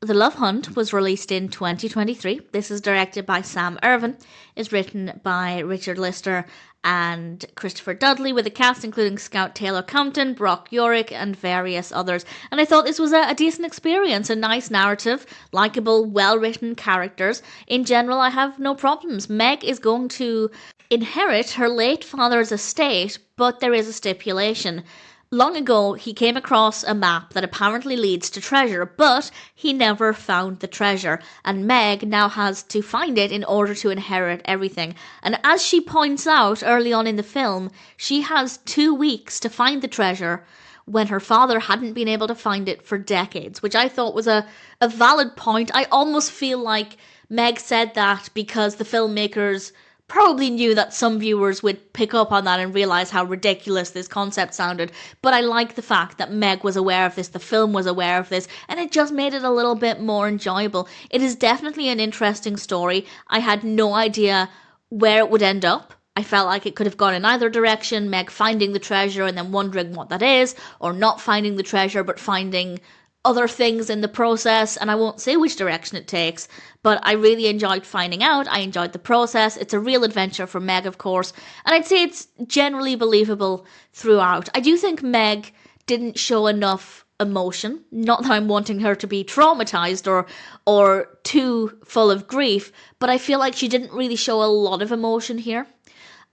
The Love Hunt was released in 2023. This is directed by Sam Irvin, is written by Richard Lister and Christopher Dudley, with a cast including Scout Taylor-Compton, Brock Yurich, and various others. And I thought this was a decent experience, a nice narrative, likeable, well-written characters. In general, I have no problems. Meg is going to inherit her late father's estate, but there is a stipulation. Long ago, he came across a map that apparently leads to treasure, but he never found the treasure, and Meg now has to find it in order to inherit everything. And as she points out early on in the film, she has 2 weeks to find the treasure when her father hadn't been able to find it for decades, which I thought was a valid point. I almost feel like Meg said that because the filmmakers probably knew that some viewers would pick up on that and realise how ridiculous this concept sounded, but I like the fact that Meg was aware of this, the film was aware of this, and it just made it a little bit more enjoyable. It is definitely an interesting story. I had no idea where it would end up. I felt like it could have gone in either direction, Meg finding the treasure and then wondering what that is, or not finding the treasure but finding other things in the process, and I won't say which direction it takes, but I really enjoyed finding out. I enjoyed the process. It's a real adventure for Meg, of course, and I'd say it's generally believable throughout. I do think Meg didn't show enough emotion, not that I'm wanting her to be traumatized or too full of grief, but I feel like she didn't really show a lot of emotion here.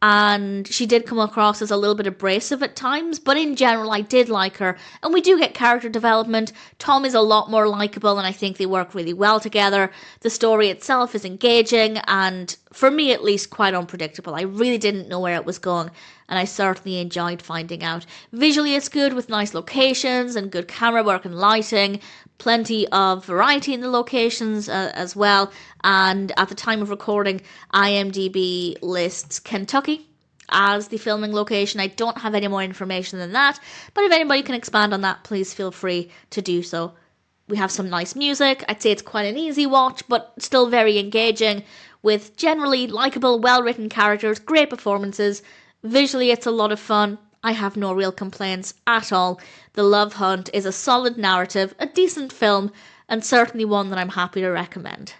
And she did come across as a little bit abrasive at times, but in general I did like her, and we do get character development. Tom is a lot more likeable, and I think they work really well together. The story itself is engaging, and for me at least, quite unpredictable. I really didn't know where it was going, and I certainly enjoyed finding out. Visually it's good, with nice locations and good camera work and lighting, plenty of variety in the locations as well, and at the time of recording, IMDb lists Kentucky as the filming location. I don't have any more information than that, but if anybody can expand on that, please feel free to do so. We have some nice music. I'd say it's quite an easy watch, but still very engaging, with generally likeable, well-written characters, great performances. Visually, it's a lot of fun. I have no real complaints at all. The Love Hunt is a solid narrative, a decent film, and certainly one that I'm happy to recommend.